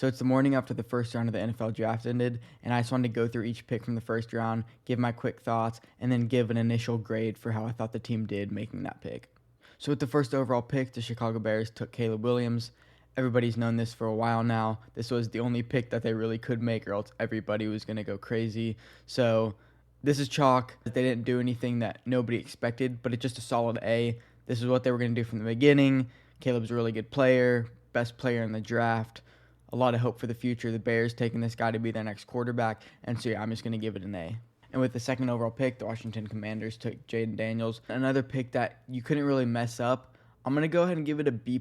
So it's the morning after the first round of the NFL draft ended, and I just wanted to go through each pick from the first round, give my quick thoughts, and then give an initial grade for how I thought the team did making that pick. So with the first overall pick, the Chicago Bears took Caleb Williams. Everybody's known this for a while now. This was the only pick that they really could make, or else everybody was going to go crazy. So this is chalk. They didn't do anything that nobody expected, but it's just a solid A. This is what they were going to do from the beginning. Caleb's a really good player, best player in the draft. A lot of hope for the future. The Bears taking this guy to be their next quarterback. And so, I'm just going to give it an A. And with the second overall pick, the Washington Commanders took Jayden Daniels. Another pick that you couldn't really mess up. I'm going to go ahead and give it a B+.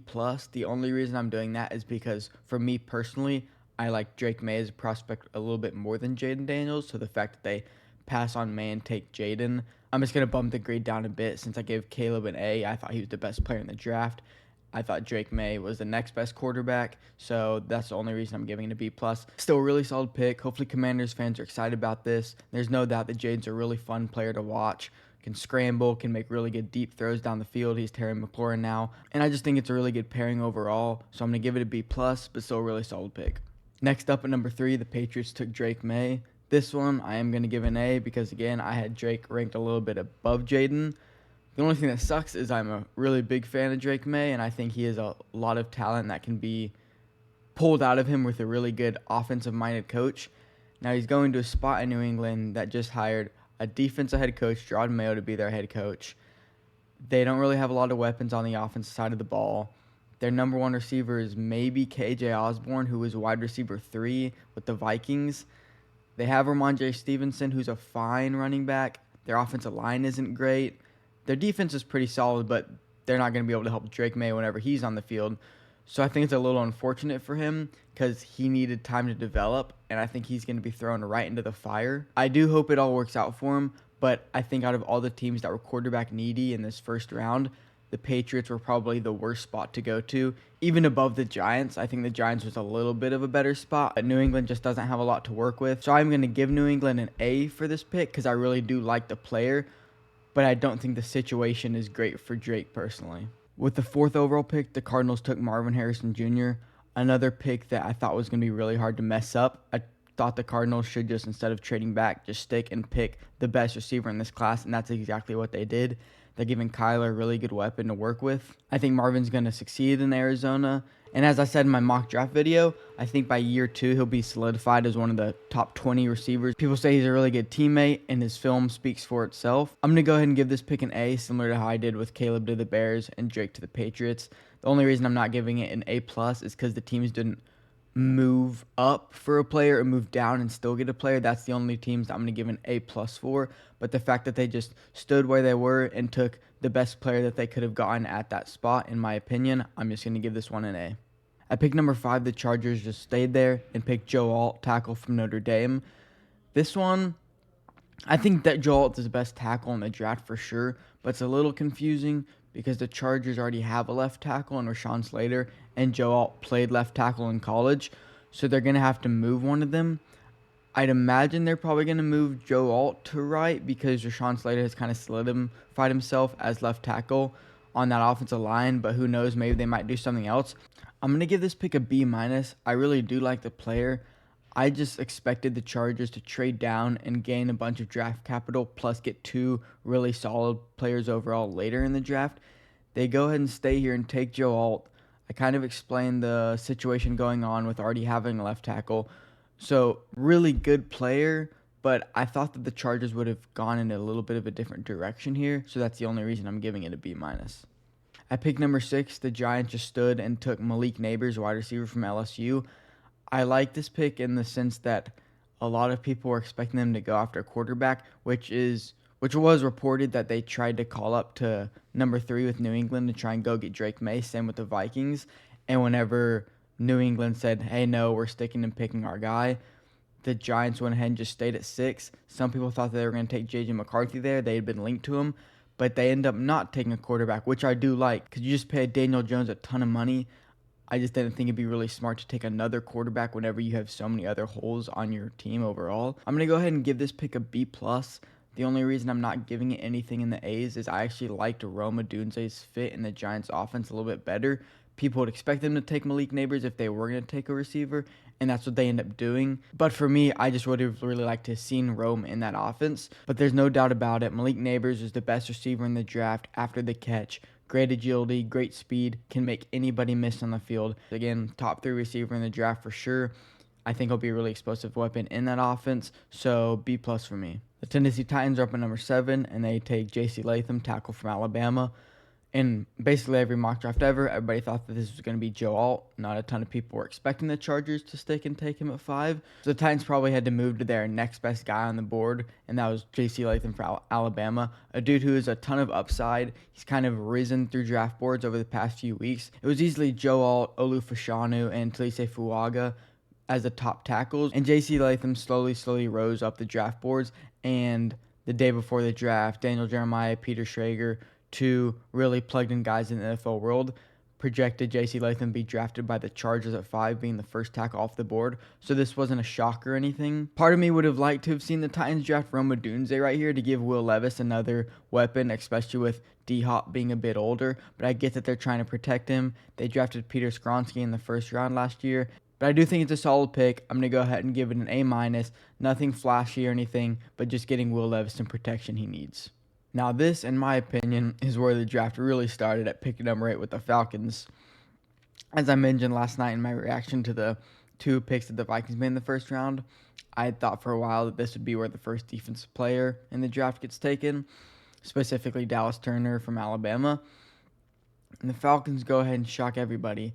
The only reason I'm doing that is because, for me personally, I like Drake Maye as a prospect a little bit more than Jayden Daniels. So the fact that they pass on Maye and take Jayden, I'm just going to bump the grade down a bit. Since I gave Caleb an A, I thought he was the best player in the draft. I thought Drake Maye was the next best quarterback, so that's the only reason I'm giving it a B+. Still a really solid pick. Hopefully Commanders fans are excited about this. There's no doubt that Jayden's a really fun player to watch. Can scramble, can make really good deep throws down the field. He's Terry McLaurin now. And I just think it's a really good pairing overall, so I'm going to give it a B+, but still a really solid pick. Next up at number 3, the Patriots took Drake Maye. This one I am going to give an A because, again, I had Drake ranked a little bit above Jayden. The only thing that sucks is I'm a really big fan of Drake Maye, and I think he has a lot of talent that can be pulled out of him with a really good offensive-minded coach. Now, he's going to a spot in New England that just hired a defensive head coach, Gerard Mayo, to be their head coach. They don't really have a lot of weapons on the offensive side of the ball. Their number one receiver is maybe KJ Osborne, who is wide receiver 3 with the Vikings. They have Ramondre Stevenson, who's a fine running back. Their offensive line isn't great. Their defense is pretty solid, but they're not going to be able to help Drake Maye whenever he's on the field. So I think it's a little unfortunate for him because he needed time to develop, and I think he's going to be thrown right into the fire. I do hope it all works out for him, but I think out of all the teams that were quarterback needy in this first round, the Patriots were probably the worst spot to go to. Even above the Giants, I think the Giants was a little bit of a better spot, but New England just doesn't have a lot to work with. So I'm going to give New England an A for this pick because I really do like the player, but I don't think the situation is great for Drake personally. With the 4th overall pick, the Cardinals took Marvin Harrison Jr., another pick that I thought was going to be really hard to mess up. I thought the Cardinals should just, instead of trading back, just stick and pick the best receiver in this class, and that's exactly what they did. They're giving Kyler a really good weapon to work with. I think Marvin's going to succeed in Arizona. And as I said in my mock draft video, I think by year 2, he'll be solidified as one of the top 20 receivers. People say he's a really good teammate, and his film speaks for itself. I'm going to go ahead and give this pick an A, similar to how I did with Caleb to the Bears and Drake to the Patriots. The only reason I'm not giving it an A+ is because the teams didn't move up for a player or move down and still get a player. That's the only teams that I'm going to give an A+ for. But the fact that they just stood where they were and took the best player that they could have gotten at that spot, in my opinion, I'm just going to give this one an A. At pick number 5, the Chargers just stayed there and picked Joe Alt, tackle from Notre Dame. This one, I think that Joe Alt is the best tackle in the draft for sure, but it's a little confusing because the Chargers already have a left tackle in Rashawn Slater, and Joe Alt played left tackle in college, so they're going to have to move one of them. I'd imagine they're probably going to move Joe Alt to right because Rashawn Slater has kind of solidified himself as left tackle on that offensive line, but who knows, maybe they might do something else. I'm going to give this pick a B-. I really do like the player. I just expected the Chargers to trade down and gain a bunch of draft capital plus get 2 really solid players overall later in the draft. They go ahead and stay here and take Joe Alt. I kind of explained the situation going on with already having a left tackle. So, really good player, but I thought that the Chargers would have gone in a little bit of a different direction here, so that's the only reason I'm giving it a B-. At pick number 6, the Giants just stood and took Malik Nabers, wide receiver from LSU. I like this pick in the sense that a lot of people were expecting them to go after a quarterback, which was reported that they tried to call up to number 3 with New England to try and go get Drake Maye, same with the Vikings. And whenever New England said, hey, no, we're sticking and picking our guy, the Giants went ahead and just stayed at 6. Some people thought they were going to take J.J. McCarthy there. They had been linked to him, but they ended up not taking a quarterback, which I do like because you just paid Daniel Jones a ton of money. I just didn't think it'd be really smart to take another quarterback whenever you have so many other holes on your team overall. I'm going to go ahead and give this pick a B+. The only reason I'm not giving it anything in the A's is I actually liked Rome Odunze's fit in the Giants offense a little bit better people would expect them to take Malik Nabers if they were going to take a receiver, and that's what they end up doing. But for me, I just would have really liked to have seen roam in that offense. But there's no doubt about it, Malik Nabers is the best receiver in the draft after the catch. Great agility, great speed, can make anybody miss on the field. Again, top 3 receiver in the draft for sure. I think he'll be a really explosive weapon in that offense, so B+ for me. The Tennessee Titans are up at number 7, and they take J.C. Latham, tackle from Alabama. In basically every mock draft ever, everybody thought that this was going to be Joe Alt. Not a ton of people were expecting the Chargers to stick and take him at 5. So the Titans probably had to move to their next best guy on the board, and that was J.C. Latham for Alabama, a dude who has a ton of upside. He's kind of risen through draft boards over the past few weeks. It was easily Joe Alt, Olu Fashanu, and Talise Fuaga as the top tackles, and J.C. Latham slowly rose up the draft boards, and the day before the draft, Daniel Jeremiah, Peter Schrager, 2 really plugged-in guys in the NFL world, projected J.C. Latham to be drafted by the Chargers at 5, being the first tackle off the board. So this wasn't a shock or anything. Part of me would have liked to have seen the Titans draft Rome Odunze right here to give Will Levis another weapon, especially with D-Hop being a bit older. But I get that they're trying to protect him. They drafted Peter Skronsky in the first round last year. But I do think it's a solid pick. I'm going to go ahead and give it an A-. Nothing flashy or anything, but just getting Will Levis some protection he needs. Now this, in my opinion, is where the draft really started at pick number 8 with the Falcons. As I mentioned last night in my reaction to the 2 picks that the Vikings made in the first round, I had thought for a while that this would be where the first defensive player in the draft gets taken, specifically Dallas Turner from Alabama. And the Falcons go ahead and shock everybody.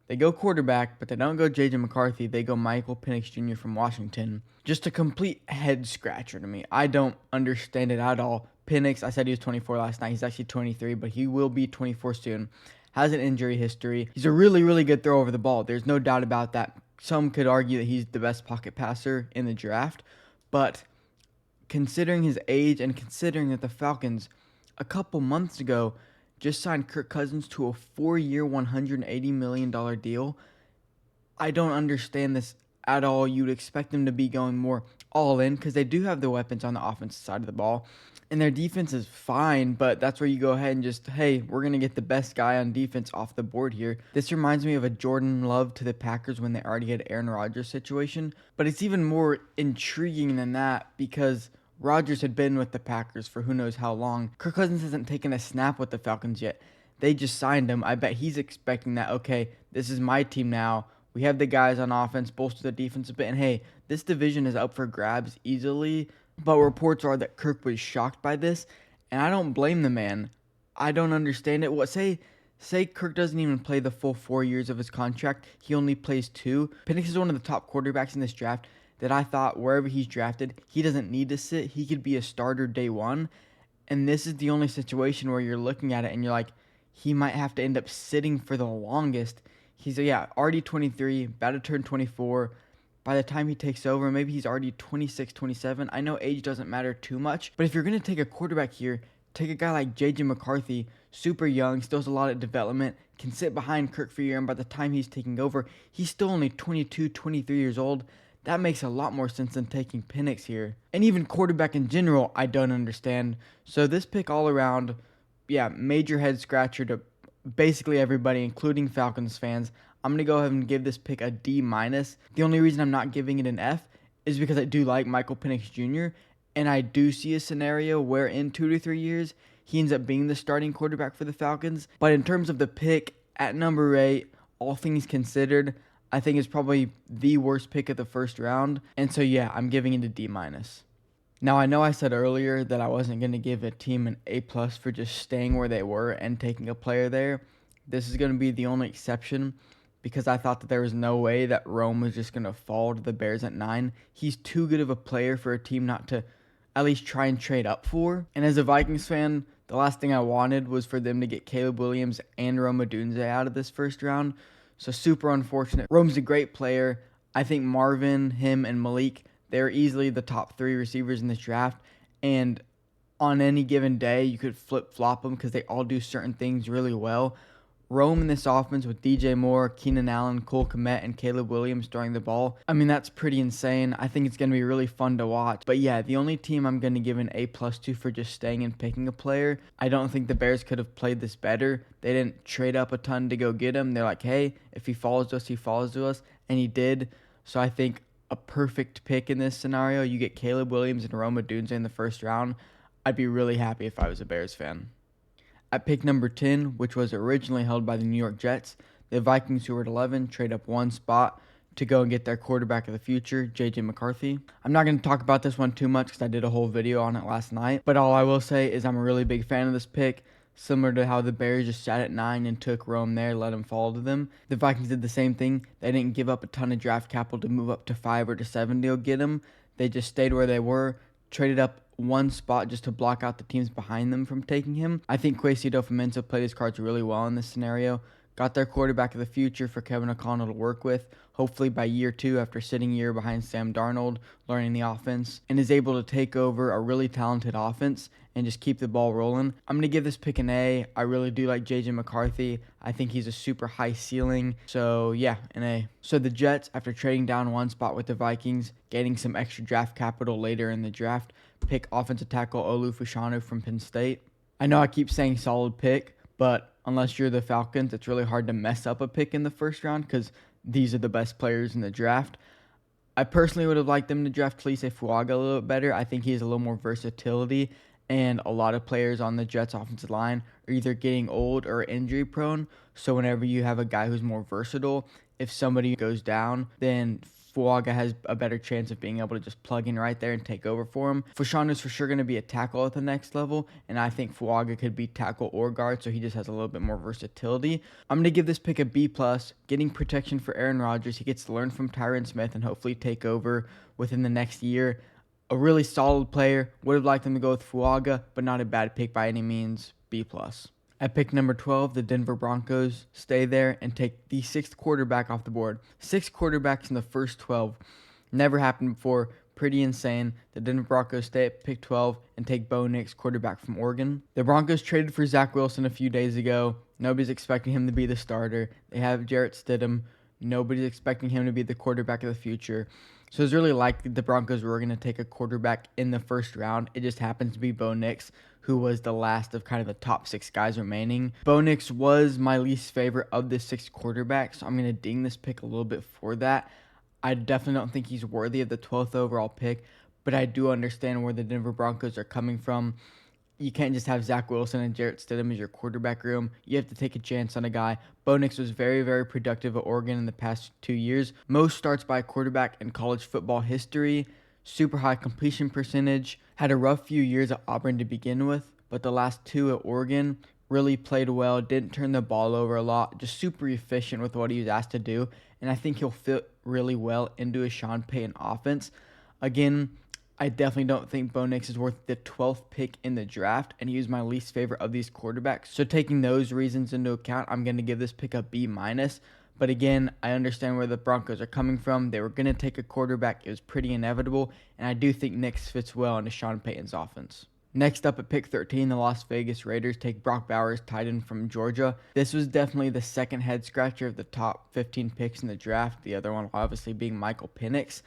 They go quarterback, but they don't go J.J. McCarthy. They go Michael Penix Jr. from Washington. Just a complete head-scratcher to me. I don't understand it at all. Penix, I said he was 24 last night. He's actually 23, but he will be 24 soon. Has an injury history. He's a really good thrower over the ball. There's no doubt about that. Some could argue that he's the best pocket passer in the draft, but considering his age and considering that the Falcons a couple months ago just signed Kirk Cousins to a 4-year, $180 million deal, I don't understand this at all. You'd expect them to be going more all in because they do have the weapons on the offensive side of the ball. And their defense is fine, but that's where you go ahead and just, hey, we're going to get the best guy on defense off the board here. This reminds me of a Jordan Love to the Packers when they already had Aaron Rodgers situation. But it's even more intriguing than that because Rodgers had been with the Packers for who knows how long. Kirk Cousins hasn't taken a snap with the Falcons yet. They just signed him. I bet he's expecting that, okay, this is my team now. We have the guys on offense, bolster the defense a bit. And hey, this division is up for grabs easily. But reports are that Kirk was shocked by this, and I don't blame the man. I don't understand it. What say Kirk doesn't even play the full 4 years of his contract. He only plays 2. Penix is one of the top quarterbacks in this draft that I thought wherever he's drafted, he doesn't need to sit. He could be a starter day 1. And this is the only situation where you're looking at it and you're like, he might have to end up sitting for the longest. He's, already 23, about to turn 24. By the time he takes over, maybe he's already 26, 27. I know age doesn't matter too much, but if you're going to take a quarterback here, take a guy like J.J. McCarthy, super young, still has a lot of development, can sit behind Kirk for a year, and by the time he's taking over, he's still only 22, 23 years old. That makes a lot more sense than taking Penix here. And even quarterback in general, I don't understand. So this pick all around, major head scratcher to basically everybody, including Falcons fans. I'm going to go ahead and give this pick a D-. The only reason I'm not giving it an F is because I do like Michael Penix Jr., and I do see a scenario where in 2 to 3 years, he ends up being the starting quarterback for the Falcons. But in terms of the pick at number 8, all things considered, I think it's probably the worst pick of the first round. And so, I'm giving it a D-. Now, I know I said earlier that I wasn't going to give a team an A+ for just staying where they were and taking a player there. This is going to be the only exception, because I thought that there was no way that Rome was just going to fall to the Bears at 9. He's too good of a player for a team not to at least try and trade up for. And as a Vikings fan, the last thing I wanted was for them to get Caleb Williams and Rome Odunze out of this first round. So super unfortunate. Rome's a great player. I think Marvin, him, and Malik, they're easily the top 3 receivers in this draft. And on any given day, you could flip-flop them because they all do certain things really well. Rome in this offense with DJ Moore, Keenan Allen, Cole Kmet, and Caleb Williams throwing the ball. I mean, that's pretty insane. I think it's going to be really fun to watch. But yeah, the only team I'm going to give an A+ to for just staying and picking a player, I don't think the Bears could have played this better. They didn't trade up a ton to go get him. They're like, hey, if he follows us, he follows to us. And he did. So I think a perfect pick in this scenario. You get Caleb Williams and Rome Odunze in the first round. I'd be really happy if I was a Bears fan. At pick number 10, which was originally held by the New York Jets, the Vikings, who were at 11, trade up one spot to go and get their quarterback of the future, J.J. McCarthy. I'm not going to talk about this one too much because I did a whole video on it last night, but all I will say is I'm a really big fan of this pick. Similar to how the Bears just sat at 9 and took Rome there, let him fall to them. The Vikings did the same thing. They didn't give up a ton of draft capital to move up to 5 or to 7 to go get him. They just stayed where they were, traded up one spot just to block out the teams behind them from taking him. I think Kwesi Adofo-Mensah played his cards really well in this scenario. Got their quarterback of the future for Kevin O'Connell to work with, hopefully by year 2 after sitting a year behind Sam Darnold, learning the offense, and is able to take over a really talented offense and just keep the ball rolling. I'm going to give this pick an A. I really do like J.J. McCarthy. I think he's a super high ceiling. So yeah, an A. So the Jets, after trading down one spot with the Vikings, gaining some extra draft capital later in the draft, pick offensive tackle Olu Fashanu from Penn State. I know I keep saying solid pick, but unless you're the Falcons, it's really hard to mess up a pick in the first round because these are the best players in the draft. I personally would have liked them to draft Talise Fuaga a little bit better. I think he has a little more versatility, and a lot of players on the Jets offensive line are either getting old or injury prone. So whenever you have a guy who's more versatile, if somebody goes down, then Fuaga has a better chance of being able to just plug in right there and take over for him. Fashanu is for sure going to be a tackle at the next level, and I think Fuaga could be tackle or guard, so he just has a little bit more versatility. I'm going to give this pick a B+, getting protection for Aaron Rodgers. He gets to learn from Tyron Smith and hopefully take over within the next year. A really solid player. Would have liked them to go with Fuaga, but not a bad pick by any means. B+. At pick number 12, the Denver Broncos stay there and take the 6th quarterback off the board. 6 quarterbacks in the first 12. Never happened before. Pretty insane. The Denver Broncos stay at pick 12 and take Bo Nix, quarterback from Oregon. The Broncos traded for Zach Wilson a few days ago. Nobody's expecting him to be the starter. They have Jarrett Stidham. Nobody's expecting him to be the quarterback of the future. So it's really likely the Broncos were going to take a quarterback in the first round. It just happens to be Bo Nix, who was the last of kind of the top 6 guys remaining. Bo Nix was my least favorite of the 6 quarterbacks, so I'm going to ding this pick a little bit for that. I definitely don't think he's worthy of the 12th overall pick, but I do understand where the Denver Broncos are coming from. You can't just have Zach Wilson and Jarrett Stidham as your quarterback room. You have to take a chance on a guy. Bo Nix was very, very productive at Oregon in the past 2 years. Most starts by a quarterback in college football history. Super high completion percentage. Had a rough few years at Auburn to begin with, but the last 2 at Oregon really played well. Didn't turn the ball over a lot. Just super efficient with what he was asked to do. And I think he'll fit really well into a Sean Payton offense. Again, I definitely don't think Bo Nix is worth the 12th pick in the draft, and he was my least favorite of these quarterbacks. So taking those reasons into account, I'm going to give this pick a B-. But again, I understand where the Broncos are coming from. They were going to take a quarterback. It was pretty inevitable, and I do think Nix fits well into Sean Payton's offense. Next up at pick 13, the Las Vegas Raiders take Brock Bowers, tight end from Georgia. This was definitely the second head-scratcher of the top 15 picks in the draft, the other one obviously being Michael Penix.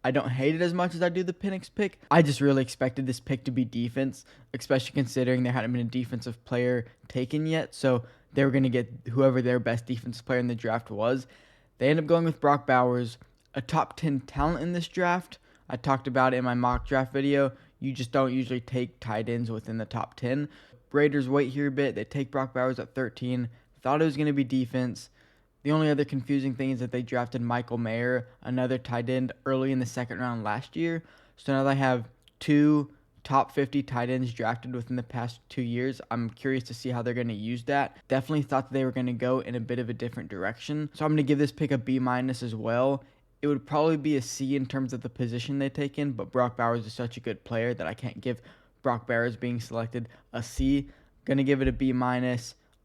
I don't hate it as much as I do the Penix pick. I just really expected this pick to be defense, especially considering there hadn't been a defensive player taken yet. So they were going to get whoever their best defensive player in the draft was. They ended up going with Brock Bowers, a top 10 talent in this draft. I talked about it in my mock draft video. You just don't usually take tight ends within the top 10. Raiders wait here a bit. They take Brock Bowers at 13. Thought it was going to be defense. The only other confusing thing is that they drafted Michael Mayer, another tight end, early in the second round last year. So now they have 2 top 50 tight ends drafted within the past 2 years. I'm curious to see how they're going to use that. Definitely thought they were going to go in a bit of a different direction. So I'm going to give this pick a B- as well. It would probably be a C in terms of the position they take in, but Brock Bowers is such a good player that I can't give Brock Bowers being selected a C. Going to give it a B-.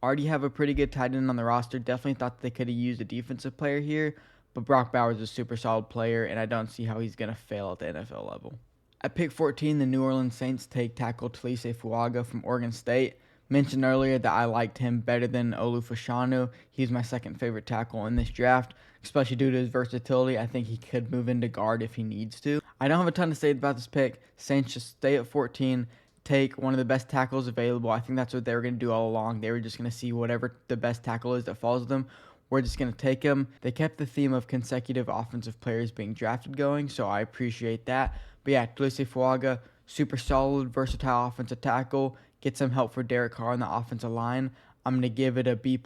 Already have a pretty good tight end on the roster. Definitely thought they could have used a defensive player here, but Brock Bowers is a super solid player, and I don't see how he's going to fail at the NFL level. At pick 14, the New Orleans Saints take tackle Talise Fuaga from Oregon State. Mentioned earlier that I liked him better than Olufashanu. He's my second favorite tackle in this draft, especially due to his versatility. I think he could move into guard if he needs to. I don't have a ton to say about this pick. Saints just stay at 14, take one of the best tackles available. I think that's what they were going to do all along. They were just going to see whatever the best tackle is that falls to them. We're just going to take him. They kept the theme of consecutive offensive players being drafted going, so I appreciate that. But yeah, Taliese Fuaga, super solid, versatile offensive tackle. Get some help for Derek Carr on the offensive line. I'm going to give it a B+,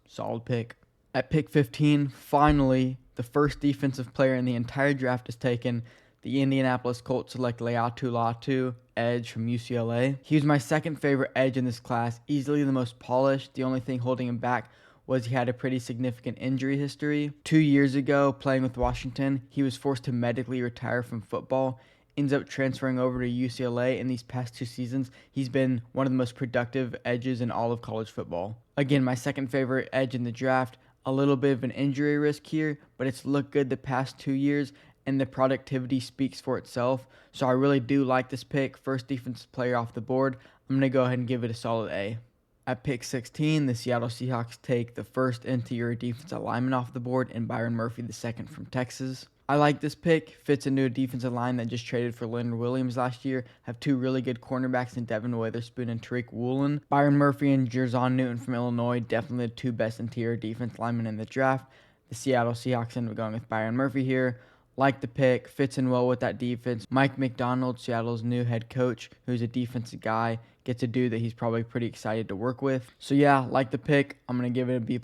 solid pick. At pick 15, finally, the first defensive player in the entire draft is taken. The Indianapolis Colts select Laiatu Latu, edge from UCLA. He was my second favorite edge in this class, easily the most polished. The only thing holding him back was he had a pretty significant injury history. 2 years ago, playing with Washington, he was forced to medically retire from football. Ends up transferring over to UCLA. In these past 2 seasons, he's been one of the most productive edges in all of college football. Again, my second favorite edge in the draft. A little bit of an injury risk here, but it's looked good the past 2 years, and the productivity speaks for itself. So I really do like this pick. First defensive player off the board. I'm going to go ahead and give it a solid A. At pick 16, the Seattle Seahawks take the first interior defensive lineman off the board in Byron Murphy II from Texas. I like this pick. Fits into a defensive line that just traded for Leonard Williams last year. Have 2 really good cornerbacks in Devin Witherspoon and Tariq Woolen. Byron Murphy and Jerzon Newton from Illinois, definitely the 2 best interior defense linemen in the draft. The Seattle Seahawks ended up going with Byron Murphy here. Like the pick, fits in well with that defense. Mike McDonald, Seattle's new head coach, who's a defensive guy, gets a dude that he's probably pretty excited to work with. So yeah, like the pick, I'm going to give it a B+.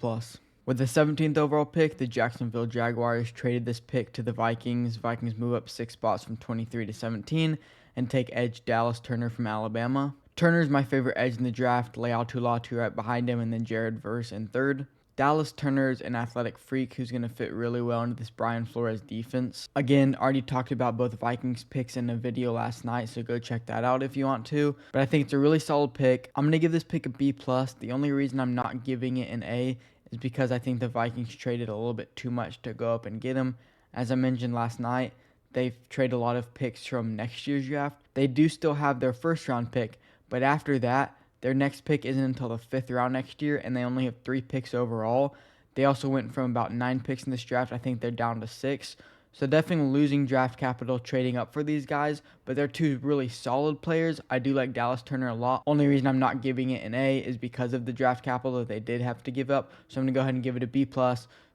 With the 17th overall pick, the Jacksonville Jaguars traded this pick to the Vikings. Vikings move up 6 spots from 23 to 17 and take edge Dallas Turner from Alabama. Turner's my favorite edge in the draft. Laiatu Latu right behind him, and then Jared Verse in third. Dallas Turner's an athletic freak who's going to fit really well into this Brian Flores defense. Again, already talked about both Vikings picks in a video last night, so go check that out if you want to. But I think it's a really solid pick. I'm going to give this pick a B+. The only reason I'm not giving it an A is because I think the Vikings traded a little bit too much to go up and get him. As I mentioned last night, they've traded a lot of picks from next year's draft. They do still have their first round pick, but after that, their next pick isn't until the 5th round next year, and they only have 3 picks overall. They also went from about 9 picks in this draft. I think they're down to 6. So definitely losing draft capital trading up for these guys, but they're 2 really solid players. I do like Dallas Turner a lot. Only reason I'm not giving it an A is because of the draft capital that they did have to give up. So I'm going to go ahead and give it a B+.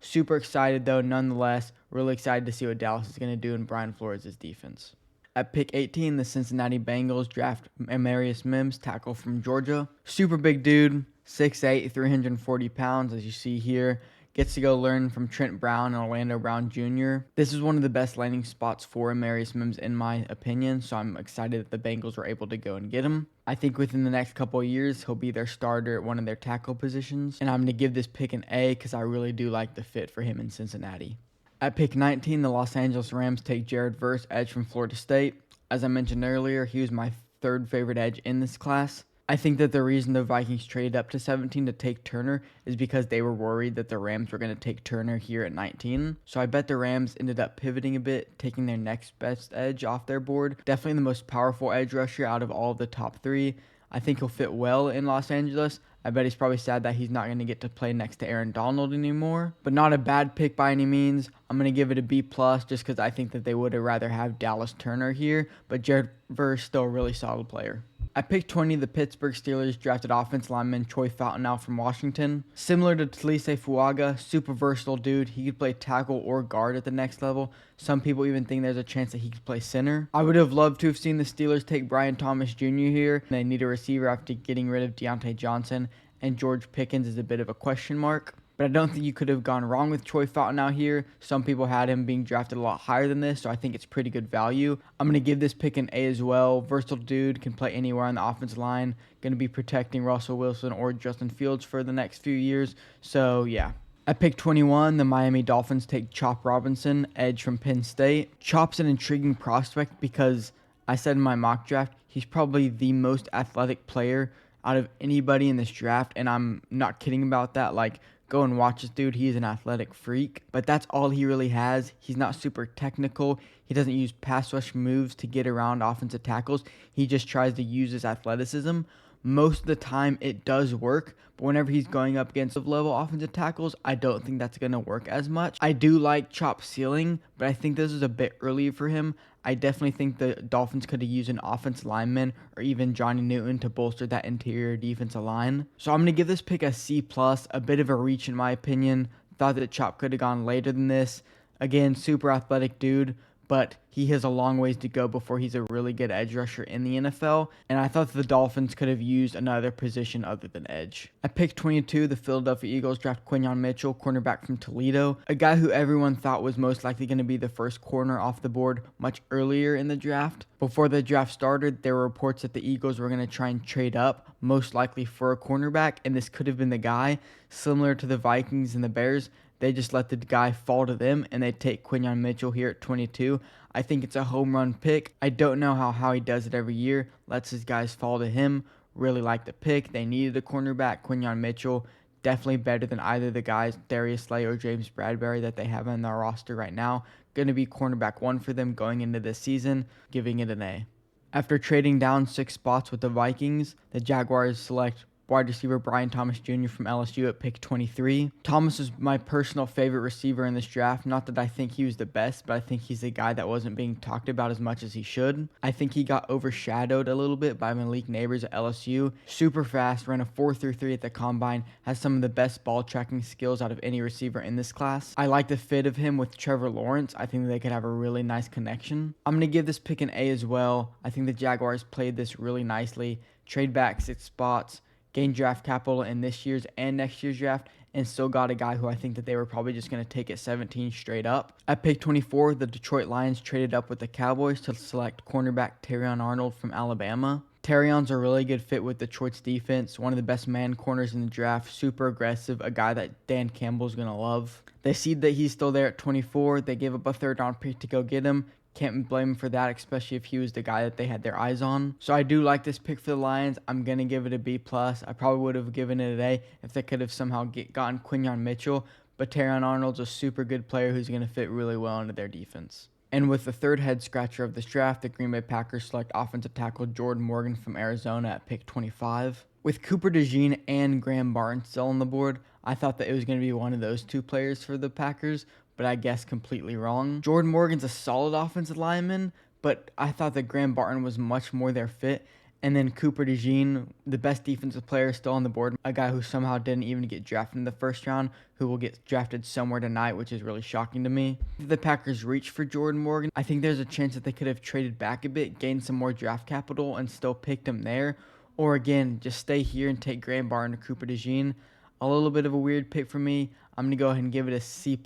Super excited though, nonetheless. Really excited to see what Dallas is going to do in Brian Flores' defense. At pick 18, the Cincinnati Bengals draft Amarius Mims, tackle from Georgia. Super big dude, 6'8", 340 pounds, as you see here. Gets to go learn from Trent Brown and Orlando Brown Jr. This is one of the best landing spots for Amarius Mims in my opinion, so I'm excited that the Bengals were able to go and get him. I think within the next couple of years, he'll be their starter at one of their tackle positions, and I'm going to give this pick an A because I really do like the fit for him in Cincinnati. At pick 19, the Los Angeles Rams take Jared Verse, edge from Florida State. As I mentioned earlier, he was my 3rd favorite edge in this class. I think that the reason the Vikings traded up to 17 to take Turner is because they were worried that the Rams were going to take Turner here at 19. So I bet the Rams ended up pivoting a bit, taking their next best edge off their board. Definitely the most powerful edge rusher out of all of the top 3. I think he'll fit well in Los Angeles. I bet he's probably sad that he's not going to get to play next to Aaron Donald anymore. But not a bad pick by any means. I'm going to give it a B+, just because I think that they would have rather have Dallas Turner here. But Jared Verse still a really solid player. At pick 20, the Pittsburgh Steelers drafted offensive lineman Troy Fautanu from Washington. Similar to Taliese Fuaga, super versatile dude. He could play tackle or guard at the next level. Some people even think there's a chance that he could play center. I would have loved to have seen the Steelers take Brian Thomas Jr. here. They need a receiver after getting rid of Deontay Johnson, and George Pickens is a bit of a question mark. But I don't think you could have gone wrong with Troy Fautanu here. Some people had him being drafted a lot higher than this, so I think it's pretty good value. I'm going to give this pick an A as well. Versatile dude, can play anywhere on the offensive line. Going to be protecting Russell Wilson or Justin Fields for the next few years. So, yeah. At pick 21, the Miami Dolphins take Chop Robinson, edge from Penn State. Chop's an intriguing prospect because I said in my mock draft, he's probably the most athletic player out of anybody in this draft, and I'm not kidding about that. Like, go and watch this dude. He's an athletic freak, but that's all he really has. He's not super technical. He doesn't use pass rush moves to get around offensive tackles. He just tries to use his athleticism. Most of the time it does work, but whenever he's going up against level offensive tackles, I don't think that's going to work as much. I do like Chop's ceiling, but I think this is a bit early for him. I definitely think the Dolphins could have used an offensive lineman or even Johnny Newton to bolster that interior defensive line. So I'm going to give this pick a C+, a bit of a reach in my opinion. Thought that Chop could have gone later than this. Again, super athletic dude, but he has a long ways to go before he's a really good edge rusher in the NFL, and I thought the Dolphins could have used another position other than edge. At pick 22, the Philadelphia Eagles draft Quinyon Mitchell, cornerback from Toledo, a guy who everyone thought was most likely going to be the first corner off the board much earlier in the draft. Before the draft started, there were reports that the Eagles were going to try and trade up, most likely for a cornerback, and this could have been the guy, similar to the Vikings and the Bears. They just let the guy fall to them, and they take Quinyon Mitchell here at 22. I think it's a home run pick. I don't know how he does it every year. Lets his guys fall to him. Really like the pick. They needed a cornerback. Quinyon Mitchell, definitely better than either of the guys, Darius Slay or James Bradbury, that they have on their roster right now. Going to be cornerback 1 for them going into this season, giving it an A. After trading down 6 spots with the Vikings, the Jaguars select wide receiver Brian Thomas Jr. from LSU at pick 23. Thomas is my personal favorite receiver in this draft. Not that I think he was the best, but I think he's a guy that wasn't being talked about as much as he should. I think he got overshadowed a little bit by Malik Neighbors at LSU. Super fast, ran a 4.33 at the combine, has some of the best ball tracking skills out of any receiver in this class. I like the fit of him with Trevor Lawrence. I think they could have a really nice connection. I'm going to give this pick an A as well. I think the Jaguars played this really nicely. Trade back 6 spots. Gained draft capital in this year's and next year's draft, and still got a guy who I think that they were probably just going to take at 17 straight up. At pick 24, the Detroit Lions traded up with the Cowboys to select cornerback Terrion Arnold from Alabama. Terrion's a really good fit with Detroit's defense, one of the best man corners in the draft, super aggressive, a guy that Dan Campbell's going to love. They see that he's still there at 24. They gave up a 3rd round pick to go get him. Can't blame him for that, especially if he was the guy that they had their eyes on. So I do like this pick for the Lions. I'm going to give it a B+. I probably would have given it an A if they could have somehow gotten Quinyon Mitchell. But Terrion Arnold's a super good player who's going to fit really well into their defense. And with the 3rd head scratcher of this draft, the Green Bay Packers select offensive tackle Jordan Morgan from Arizona at pick 25. With Cooper DeJean and Graham Barton still on the board, I thought that it was going to be one of those 2 players for the Packers, but I guess completely wrong. Jordan Morgan's a solid offensive lineman, but I thought that Graham Barton was much more their fit. And then Cooper DeJean, the best defensive player still on the board, a guy who somehow didn't even get drafted in the 1st round, who will get drafted somewhere tonight, which is really shocking to me. If the Packers reach for Jordan Morgan, I think there's a chance that they could have traded back a bit, gained some more draft capital, and still picked him there. Or again, just stay here and take Graham Barton or Cooper DeJean. A little bit of a weird pick for me. I'm going to go ahead and give it a C+.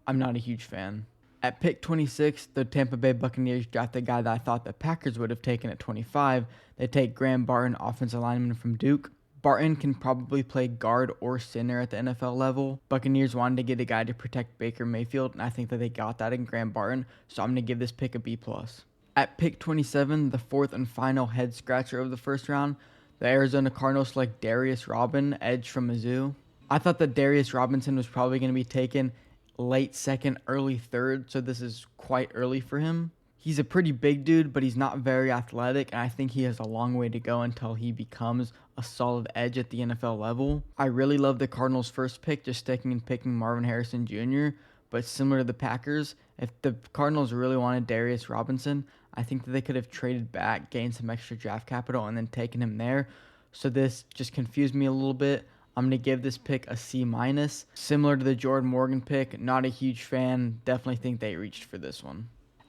I'm not a huge fan. At pick 26, the Tampa Bay Buccaneers draft the guy that I thought the Packers would have taken at 25. They take Graham Barton, offensive lineman from Duke. Barton can probably play guard or center at the NFL level. Buccaneers wanted to get a guy to protect Baker Mayfield, and I think that they got that in Graham Barton, so I'm going to give this pick a B+. At pick 27, the 4th and final head scratcher of the 1st round, the Arizona Cardinals select Darius Robin, edge from Mizzou. I thought that Darius Robinson was probably going to be taken late 2nd, early 3rd, so this is quite early for him. He's a pretty big dude, but he's not very athletic, and I think he has a long way to go until he becomes a solid edge at the NFL level. I really love the Cardinals' 1st pick, just sticking and picking Marvin Harrison Jr., but similar to the Packers, if the Cardinals really wanted Darius Robinson, I think that they could have traded back, gained some extra draft capital, and then taken him there. So this just confused me a little bit. I'm going to give this pick a C-. Similar to the Jordan Morgan pick, not a huge fan. Definitely think they reached for this one.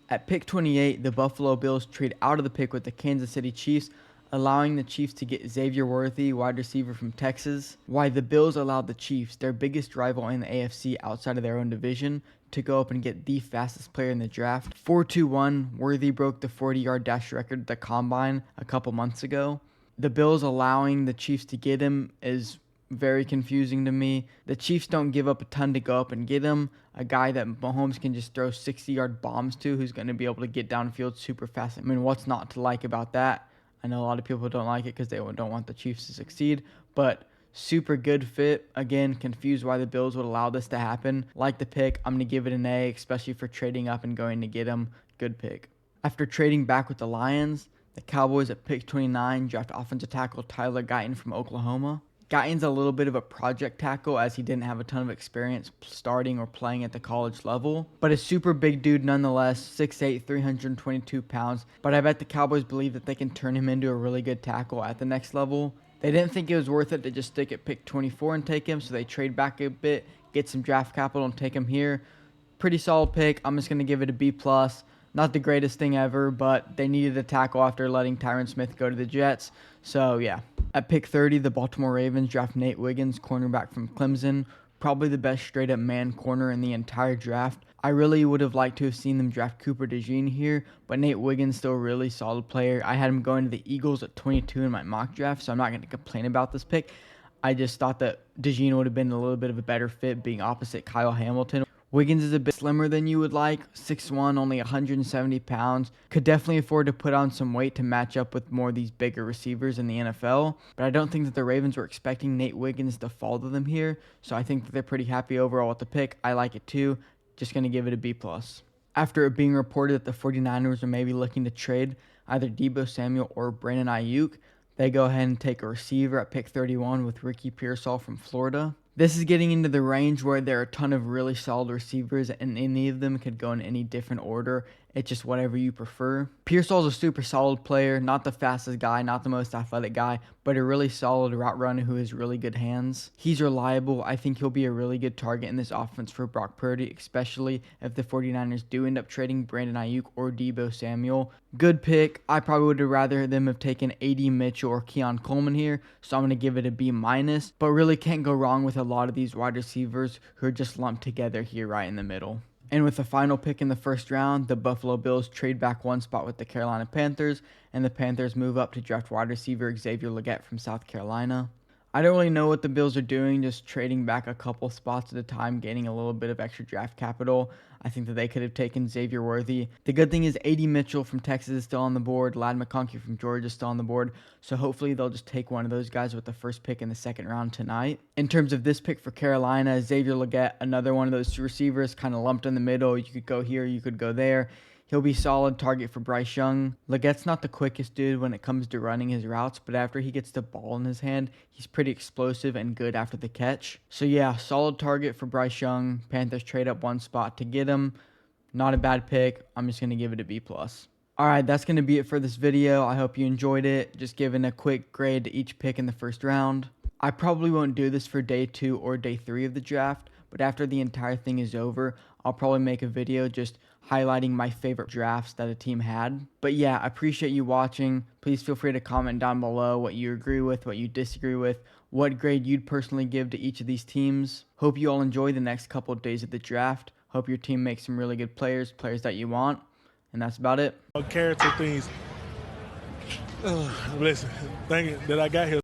At pick 28, the Buffalo Bills trade out of the pick with the Kansas City Chiefs, allowing the Chiefs to get Xavier Worthy, wide receiver from Texas. Why the Bills allowed the Chiefs, their biggest rival in the AFC outside of their own division, to go up and get the fastest player in the draft. 4.21, Worthy broke the 40-yard dash record at the Combine a couple months ago. The Bills allowing the Chiefs to get him is very confusing to me. The Chiefs don't give up a ton to go up and get him. A guy that Mahomes can just throw 60-yard bombs to, who's going to be able to get downfield super fast. I mean, what's not to like about that? I know a lot of people don't like it because they don't want the Chiefs to succeed, but super good fit. Again, confused why the Bills would allow this to happen. Like the pick, I'm going to give it an A, especially for trading up and going to get him. Good pick. After trading back with the Lions, The Cowboys at pick 29 draft offensive tackle Tyler Guyton from Oklahoma. Guyton's a little bit of a project tackle as he didn't have a ton of experience starting or playing at the college level, but a super big dude nonetheless, 6'8", 322 pounds, but I bet the Cowboys believe that they can turn him into a really good tackle at the next level. They didn't think it was worth it to just stick at pick 24 and take him, so they trade back a bit, get some draft capital and take him here. Pretty solid pick. I'm just going to give it a B+. Not the greatest thing ever, but they needed a tackle after letting Tyron Smith go to the Jets, so yeah. At pick 30, the Baltimore Ravens draft Nate Wiggins, cornerback from Clemson, probably the best straight-up man corner in the entire draft. I really would have liked to have seen them draft Cooper DeJean here, but Nate Wiggins still a really solid player. I had him going to the Eagles at 22 in my mock draft, so I'm not going to complain about this pick. I just thought that DeJean would have been a little bit of a better fit being opposite Kyle Hamilton. Wiggins is a bit slimmer than you would like, 6'1", only 170 pounds. Could definitely afford to put on some weight to match up with more of these bigger receivers in the NFL. But I don't think that the Ravens were expecting Nate Wiggins to fall to them here. So I think that they're pretty happy overall with the pick. I like it too. Just going to give it a B+. After it being reported that the 49ers are maybe looking to trade either Deebo Samuel or Brandon Ayuk, they go ahead and take a receiver at pick 31 with Ricky Pearsall from Florida. This is getting into the range where there are a ton of really solid receivers and any of them could go in any different order. It's just whatever you prefer. Pearsall's a super solid player, not the fastest guy, not the most athletic guy, but a really solid route runner who has really good hands. He's reliable. I think he'll be a really good target in this offense for Brock Purdy, especially if the 49ers do end up trading Brandon Ayuk or Deebo Samuel. Good pick. I probably would have rather them have taken A.D. Mitchell or Keon Coleman here, so I'm going to give it a B-, but really can't go wrong with a lot of these wide receivers who are just lumped together here right in the middle. And with the final pick in the first round, the Buffalo Bills trade back one spot with the Carolina Panthers, and the Panthers move up to draft wide receiver Xavier Legette from South Carolina. I don't really know what the Bills are doing, just trading back a couple spots at a time, gaining a little bit of extra draft capital. I think that they could have taken Xavier Worthy. The good thing is A.D. Mitchell from Texas is still on the board. Ladd McConkey from Georgia is still on the board. So hopefully they'll just take one of those guys with the first pick in the second round tonight. In terms of this pick for Carolina, Xavier Legette, another one of those receivers kind of lumped in the middle. You could go here, you could go there. He'll be solid target for Bryce Young. Legette's not the quickest dude when it comes to running his routes, but after he gets the ball in his hand, he's pretty explosive and good after the catch. So yeah, solid target for Bryce Young. Panthers trade up one spot to get him. Not a bad pick. I'm just going to give it a B+. Alright, that's going to be it for this video. I hope you enjoyed it. Just giving a quick grade to each pick in the first round. I probably won't do this for day 2 or day 3 of the draft, but after the entire thing is over, I'll probably make a video just highlighting my favorite drafts that a team had. But yeah, I appreciate you watching. Please feel free to comment down below what you agree with, what you disagree with, what grade you'd personally give to each of these teams. Hope you all enjoy the next couple of days of the draft. Hope your team makes some really good players that you want. And that's about it. Character things. Listen, thank you that I got here.